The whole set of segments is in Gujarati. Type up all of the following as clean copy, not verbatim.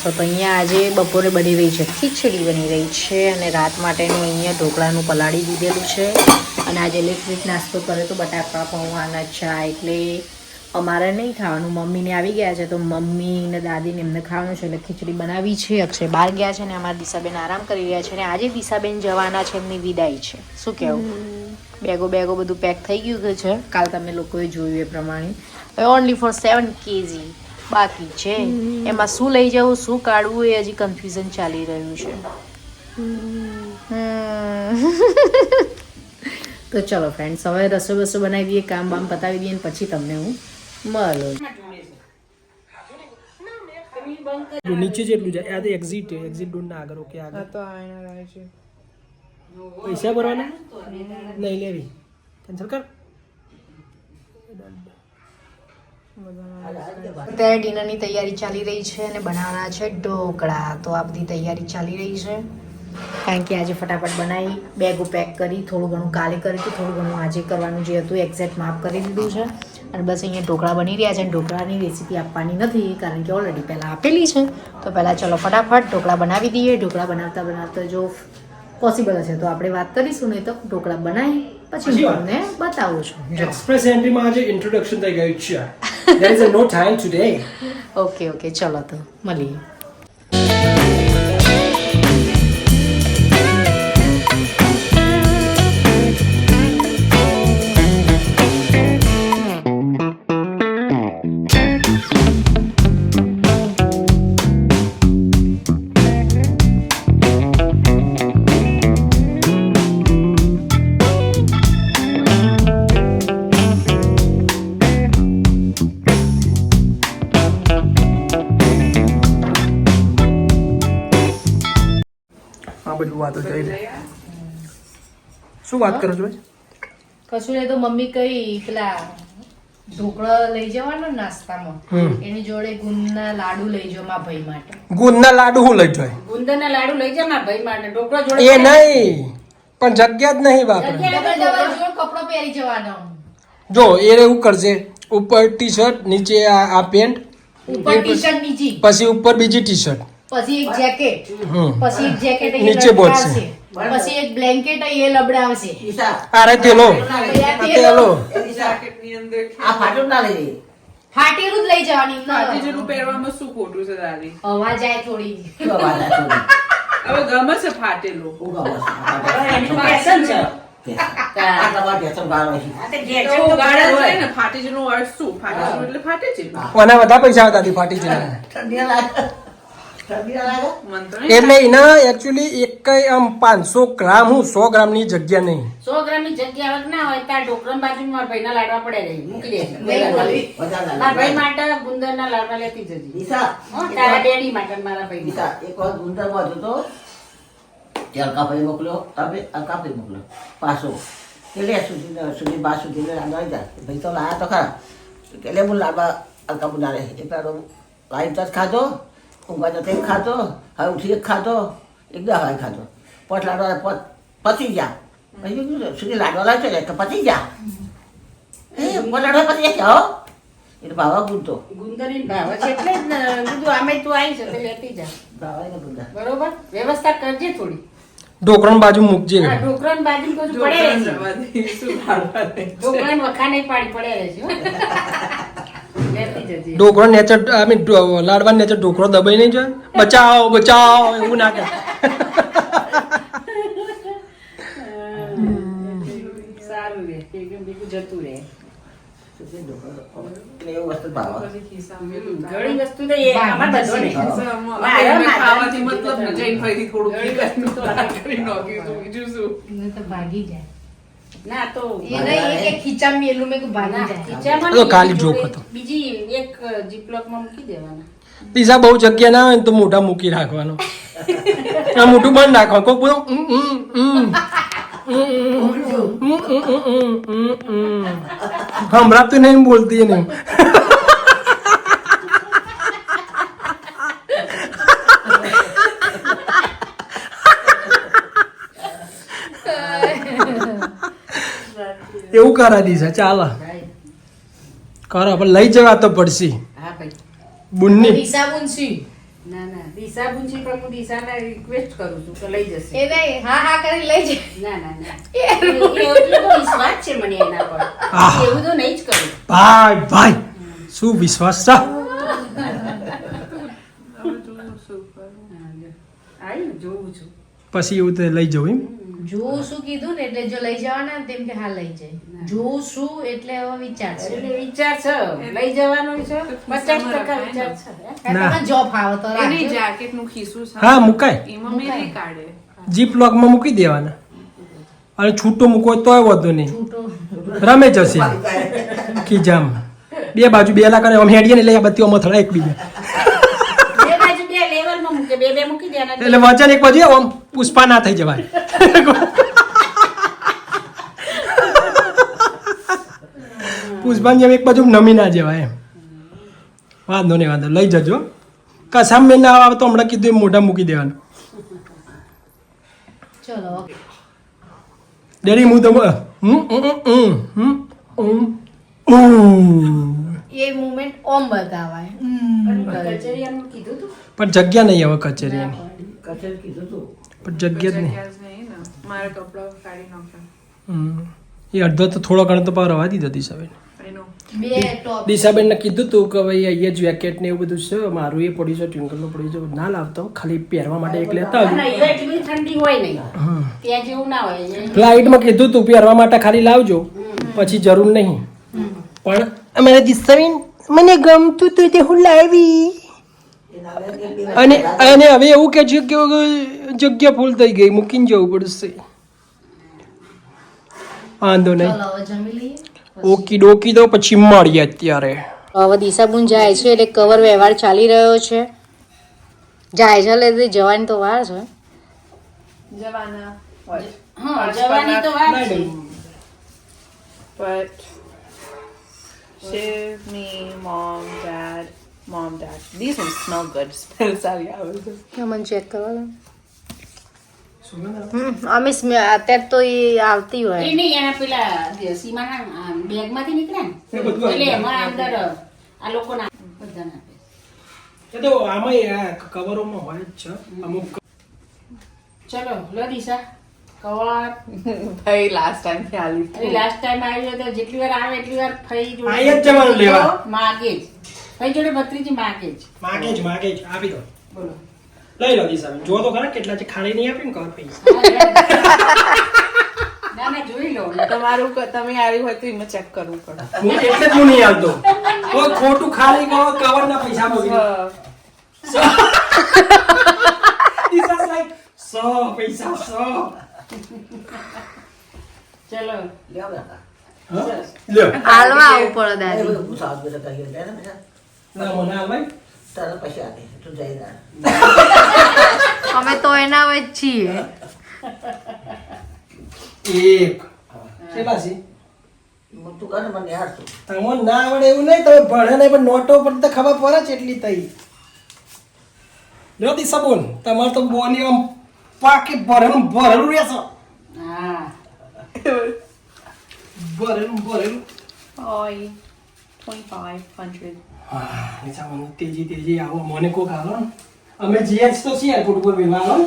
નાસ્તો તો અહીંયા આજે બપોરે બની રહી છે ખીચડી બની રહી છે અને રાત માટેનું અહીંયા ઢોકળાનું પલાળી દીધેલું છે અને આજે ઇલેક્ટ્રિક નાસ્તો કરે તો બટાકા પૌવાના ચા એટલે અમારે નહીં ખાવાનું મમ્મીને આવી ગયા છે તો મમ્મી ને દાદીને એમને ખાવાનું છે એટલે ખીચડી બનાવી છે અક્ષય બહાર ગયા છે ને અમારા દિશાબેન આરામ કરી રહ્યા છે અને આજે દિશાબેન જવાના છે એમની વિદાય છે શું કહેવું બેગો બધું પેક થઈ ગયું છે કાલ તમે લોકોએ જોયું એ પ્રમાણે ઓનલી ફોર 7 kg બાકી છે એમાં શું લઈ જવું શું કાઢવું એ હજી કન્ફ્યુઝન ચાલી રહ્યું છે તો ચલો ફ્રેન્ડ્સ હવે રસોઈ બનાવી દઈએ કામ બામ પતાવી દઈએ પછી તમને હું મળું નીચે જેટલું જાય આ તો એક્ઝિટ ડોન્ટ ના આગળ ઓકે આગળ તો આના રહે છે પૈસા ભરવાના નહીં લેવી કેન્સલ કર અત્યારે ડિનરની તૈયારી ચાલી રહી છે અને બનાવવાના છે ઢોકળા તો આ બધી તૈયારી ચાલી રહી છે કારણ કે આજે ફટાફટ બનાવી બેગો પેક કરી થોડું ઘણું કાલે કરી હતું થોડું ઘણું આજે કરવાનું જે હતું એક્ઝેક્ટ માપ કરી દીધું છે અને બસ અહીંયા ઢોકળા બની રહ્યા છે અને ઢોકળાની રેસીપી આપવાની નથી કારણ કે ઓલરેડી પહેલાં આપેલી છે તો પહેલાં ચલો ફટાફટ ઢોકળા બનાવી દઈએ ઢોકળા બનાવતા જો પોસિબલ હશે તો આપણે વાત કરીશું નહીં તો ઢોકળા બનાવી પછી હું તમને બતાવું છું એક્સપ્રેસ એન્ટ્રીમાં આજે ઇન્ટ્રોડક્શન થઈ ગયું છે there is no time today okay ચલો તો મળીએ વાતો થઈ લે શું વાત કરો છો કશું નહીં તો મમ્મી કઈ પેલા ઢોકળા લઈ જવાનો નાસ્તામાં એની જોડે ગુંદના લાડુ લઈ જાવ મારા ભાઈ માટે ગુંદના લાડુ હું લઈ જાય ગુંદરના લાડુ લઈ જા મારા ભાઈ માટે ઢોકળા જોડે એ નહીં પણ જગ્યા જ નહીં બાપરે કપડો પહેરી જવાનો જો એ એવું કરશે ઉપર ટી શર્ટ નીચે આ પેન્ટ ઉપર ટી શર્ટ નીચી પછી ઉપર બીજી ટી શર્ટ પછી એક જેકેટ નીચે બોલશે પછી એક બ્લેન્કેટ એ લબડાવશે અરે તેલો આ ફાટું ના લઈ ફાટેલું જ લઈ જવાની ફાટેલું પહેરવામાં શું ખોટું છે દાદી અવાજ આવે થોડી હવે ગમે છે ફાટેલું એનું ફેશન છે ફાટેલું અર્થ શું ફાટેલું એટલે ફાટે છે મને બધા પૈસા હતા ફાટી જાય એટલે એના એકચ્યુઅલી એક આમ 500 ગ્રામ હું 100 ગ્રામની જગ્યા નહીં 100 ગ્રામની જગ્યા વગર ના હોય ત્યાં ઢોકળા બાજુ મારા ભાઈના લાડવા પડે રહી મૂકી દે મારા ભાઈ માટે ગુંદરના લાડવા લેતી જજી તારા ડેડી માટે મારા ભાઈ એક વાર ગુંદરમાં હતો તો અલકા ભાઈ મોકલ્યો તમે અલકા ભાઈ મોકલ્યો પાછો એટલે સુધી બા સુધી લાડવા આવી જાય ભાઈ તો લાયા તો ખરા એટલે હું લાડવા અલકા બુના રહે એટલે લાઈન જ ખાધો ઊંઘા જતે ખાધો હવે ઉઠી ખાધો એકદમ હવાઈ ખાધો પોટ લાડવા પતી ગયા પછી સુધી લાડવા લાવશે ને તો પતી ગયા પોટ લાડવા પતી ગયા હો એટલે ભાવા ગુંદો ગુંદરની ભાવ છે એટલે જ કીધું આમે તું આવી છે લેતી જા ભાવા ગુંદા બરોબર વ્યવસ્થા કરજે થોડી ઢોકળાની બાજુ મૂકજે ઢોકળાની બાજુ બધું પડે ઢોકળાની વખા નહીં પાડી પડે રહેશે ઢોકળો નેચર લાડવા નેચર ઢોકળો દબાઈ નહીં જાય બચાવ એવું ના કરે સારું રે બીજું જતું રે એવું વસ્તુ ભાવા ઘણી વસ્તુ તો એ આમાં બધો ને ખાવાથી મતલબ ને જઈને ફરીથી થોડું કરી નાખ્યું બીજું શું તો ભાગી જાય ના તો એ નહીં કે ખીચામાં એલું મેં ભાગી જાય ખીચામાં તો ખાલી જોક હતો બીજી એક જીપલોકમાં મૂકી દેવાના પીઝા બહુ જગ્યા ના હોય ને તો મોઢા મૂકી રાખવાનો આ મોઢું બંધ રાખવાનું કોક બધું સંભળાતું નહીં બોલતી નહીં એવું કરા દીધા ચાલો કરો પણ લઈ જવા તો પડશે હા ભાઈ બુન્ની હિસાબુન સી ના ના દિશા પૂછી પણ હું દિશાને રિક્વેસ્ટ કરું છું કે લઈ જશે એ નહીં હા હા કરી લઈ જાય ના ના ના એટલો તો વિશ્વાસ છે મને એના પર એવું તો નહીં જ કરું ભાઈ ભાઈ શું વિશ્વાસ છે આવી ને જોઉં છું પછી એવું તો લઈ જવું એમ જોઉં શું કીધું ને એટલે જો લઈ જવાના ને તેમ કે હા લઈ જાય જોઉં શું એટલે હવે વિચાર છે એટલે વિચાર છે લઈ જવાનો છે 50% વિચાર છે ના. તમે જોબ આવો તો એની રાખજો. જેકેટ નું ખિસ્સું છે હા મુકાય એમાં મેલી કાઢે જીપ લોકમાં મૂકી દેવાના અને છૂટો મૂકો તોય વધુ નહીં છૂટો રમે જશે કી જામ બે બાજુ 2 લાખ અને આમ હેડીએ ને એટલે આ બત્તીઓ મથડા એકબીજા બે બાજુ બે લેવલમાં મૂકે બે મૂકી દેવાના એટલે વચન એક બાજુ આમ પુષ્પા ના થઈ જવાય પુષ્પાની જેમ એક બાજુ નમી ના જવાય એમ વાંધો નહીં વાંધો લઈ જજો કસામ મેં ના આવે તો હમણાં કીધું એમ મોઢા મૂકી દેવાનું ચલો ડેડી હું તો એ મુમેન્ટ ઓમ બતાવાય કચેરીયાનું કીધું તું પણ જગ્યા નહીં હવે કચેરીની કચેરી કીધું તું પણ જગ્યા જ નહીં જગ્યા જ નહીં ને મારા કપડા કાઢી નાખ્યા હમ. એ અડધો તો થોડો ઘણો તો પાર રવા દીધો દિશાબેન એનો બે ટોપ દિશાબેનને કીધું તું કે ભાઈ અહીંયા જ જેકેટ ને એવું બધું છે મારું એ પડ્યું છે ટ્વિંકલનું પડ્યું છે ના લાવતો ખાલી પહેરવા માટે એક લેતા આવજો ના, અહીંયા એટલી બધી ઠંડી હોય નહીં ત્યાં જેવું ના હોય અહીંયા ફ્લાઇટમાં કીધું તું પહેરવા માટે ખાલી લાવજો પછી જરૂર નહીં પણ અમારે દિશાબેન મને ગમતું તું તે હું લાવી અને અને હવે એવું કે છે કે જગ્યા ફૂલ થઈ ગઈ મૂકીને જવું પડશે વાંધો નહીં ચલો હવે જમી લઈએ ઓકી ડોકી દો પછી મળીએ અત્યારે હવે દિશાબુન જાય છે એટલે કવર વ્યવહાર ચાલી રહ્યો છે જાય છે એટલે જવાની તો વાર છે જવાના હોય હા જવાની તો વાત છે but Shiv, me, mom, dad. These ones smell good. Smell સારી આવે છે. મને ચેક કરવા દો અમે અત્યારે તો એ આવતી હોય એ નહીં એના પેલા સીમાના બેગમાંથી નીકળ્યા ને એટલે એમાં અંદર આ લોકોના બધાના આપે. એ તો આમાં કવરોમાં હોય જ છે અમુક ચલો લો દિશા કવર ભાઈ લાસ્ટ ટાઈમ થી આલી અરે લાસ્ટ ટાઈમ આવ્યો તો જેટલી વાર આવે એટલી વાર ફઈ આઈ જ જવાનું લેવા. માગે જ ફઈ જોડે ભત્રીજી માગે જ માગે જ આપી દો બોલો લઈ લો દિશાબેન જો તો ખરા કેટલા છે ખાલી નહીં આપી ને કવર પૈસા ના ના જોઈ લો તમારું તમે આવ્યું હોય તો એમાં ચેક કરવું પડે હું એટલે જ હું નહીં આવતો કોઈ ખોટું ખાલી કવર ના પૈસા મોકલી દિશા સાહેબ 100 પૈસા 100 ચલો લ્યો બેટા હા? લ્યો હાલવા આવવું પડે એ દાદી બધું પૂછાવ બેટા કહીએ લે ને બેટા ના મને આવાય તારા પછી આપે તું જઈ જા અમે તો એના જ છીએ એક કેટલા છે તું કરે મને યાર તું તમને ના આવડે એવું નહીં તમે ભણે નહીં પણ નોટો પર તો ખબર પડે છે એટલી થઈ લ્યો દિશા બોલ તમારે તો બોની આમ પાકી ભરેલું રહેશે હા ભરેલું ઓય 2500 હા નિશા મને તેજી આવો મને કોક આલો ને અમે જીએસ તો છીએ એરપોર્ટ ઉપર વેલા આલો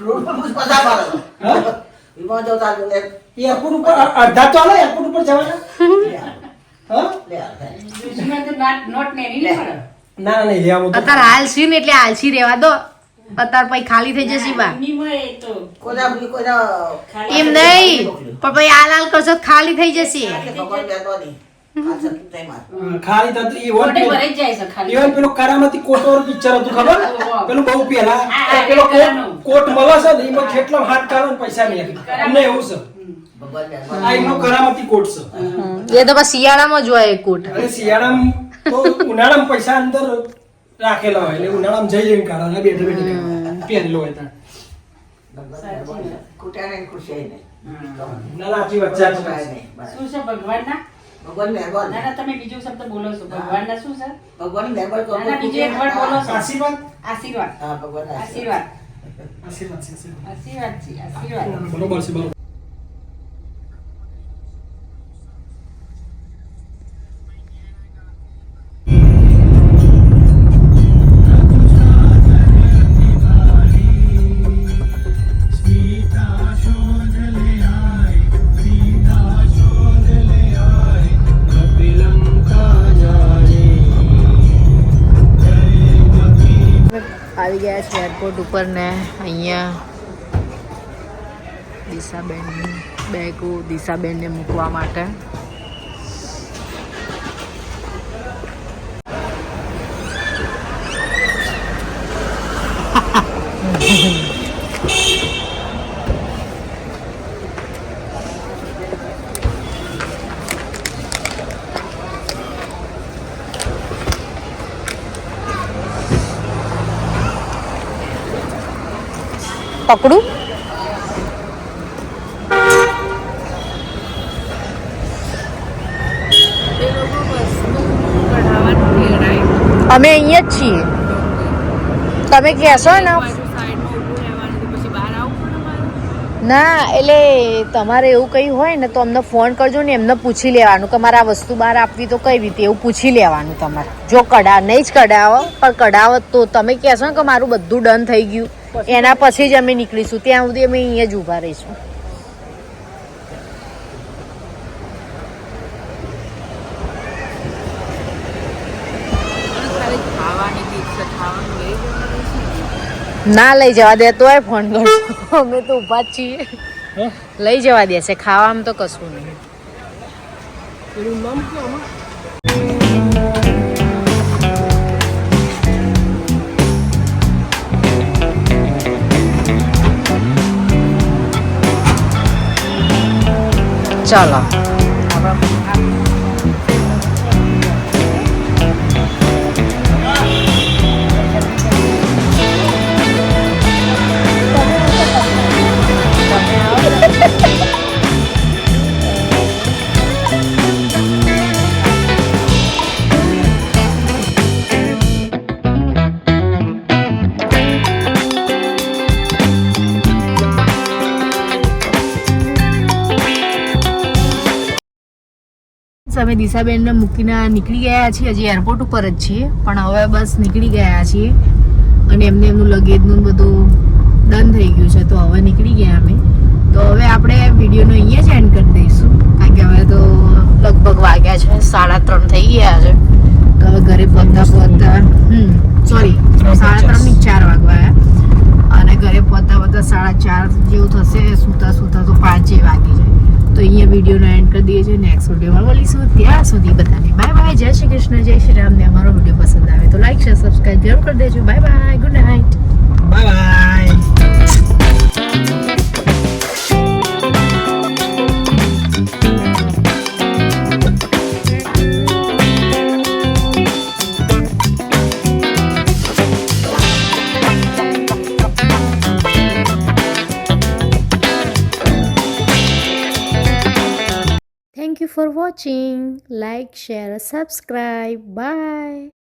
રોડ પર પૂછ પતા પાડો હા વિમા જો તાર લે એરપોર્ટ ઉપર અડધા તો આલો એરપોર્ટ ઉપર જવાના હા લે આ દુશ્મન તો નોટ ને નહીં પડે ના નહીં લેવા તો અત્યારે આલસી ને એટલે આલસી રહેવા દો અત્યારે પછી ખાલી થઈ જશે બા નહીં હોય એ તો કોના એમ નહીં પણ પછી હાલ કરશો તો ખાલી થઈ જશે ભગવાન બેતો નહીં આ સકી થઈ માર ખાલી તો ઈ મોઢે વોટ ભરાઈ જ જાય છે ખાલી ઇવન પેલો કરામતી કોટોર પિક્ચર હતું ખબર ઓહો. પેલું બહુ પહેલા હા, પેલો કરામનું. કોટ મળે છે ને એમાં કેટલો હાથ કાઢો ને પૈસા નહીં આપે. અમને એવું છે ભગવાન બેતો આ એમનો કરામતી કોટ છે એ તો બસ શિયાળામાં જ હોય કોટ અને શિયાળામાં તો ઉનાળામાં પૈસા અંદર રાખેલા હોય એટલે ઉનાળામાં જઈ જઈને કાઢો ને બેઠે બેઠે પહેરેલો હોય ત્યાં ભગવાન કુટાને ખુશી નહીં ના ના આટલી વચ્ચે જ કાંઈ છે. નહીં બસ. શું છે ભગવાનના ભગવાન મહેરબાન ના ના તમે બીજો શબ્દ બોલો છો ભગવાનના શું છે ભગવાન મહેરબાન કરો ના, ના, બીજો એક word બોલો છો. આશીર્વાદ આશીર્વાદ હા ભગવાન આશીર્વાદ આશીર્વાદ છે આશીર્વાદ. આશીર્વાદ છે આશીર્વાદ બરોબર છે બરોબર ગયા છીએ એરપોર્ટ ઉપર ને અહીંયા દિશાબેનની બેગો દિશાબેનને મૂકવા માટે. પકડું અમે અહીંયા જ છીએ. તમે કહેશો ને ના એટલે તમારે એવું કંઈ હોય ને તો અમને ફોન કરજો ને એમને પૂછી લેવાનું કે મારે આ વસ્તુ બહાર આપવી તો કઈ રીતે એવું પૂછી લેવાનું તમારે. જો નહીં જ કઢાવો પણ કઢાવો તો તમે કહેશો ને કે મારું બધું ડન થઈ ગયું એના પછી જ અમે નીકળીશું. ત્યાં સુધી અમે અહીંયા જ ઊભા રહીશું. ના લઈ જવા દે તોય ફોન કરજો. અમે તો ઊભા જ છીએ. લઈ જવા દેશે ખાવામાં તો કશું નહીં. ચાલો અમે દિશાબેનને મૂકીને નીકળી ગયા છીએ. હજી એરપોર્ટ ઉપર જ છીએ પણ હવે બસ નીકળી ગયા છીએ અને એમનું લગેજનું બધું ડન થઈ ગયું છે તો હવે નીકળી ગયા અમે. તો હવે આપણે વિડીયોનો અહીંયા જ એન્ડ કરી દઈશું કારણ કે હવે તો લગભગ વાગ્યા છે 3:30 થઈ ગયા છે. તો હવે ઘરે પહોંચતા સોરી 3:30 ની 4 વાગવા અને ઘરે પહોંચતા 4:30 જેવું થશે. સૂતા તો 5 જે વાગી જાય. તો અહીંયા વિડીયોનો એન્ડ કરી દઈએ છીએ. નેક્સ્ટ વિડીયોમાં મળીશું. ત્યાં સુધી બધાને બાય બાય. જય શ્રી કૃષ્ણ, જય શ્રી રામ. ને અમારો વિડીયો પસંદ આવે તો લાઈક શેર સબસ્ક્રાઈબ જરૂર કરી દેજો. Bye bye, good night, bye bye. Thank you for watching. Like, share, subscribe. Bye.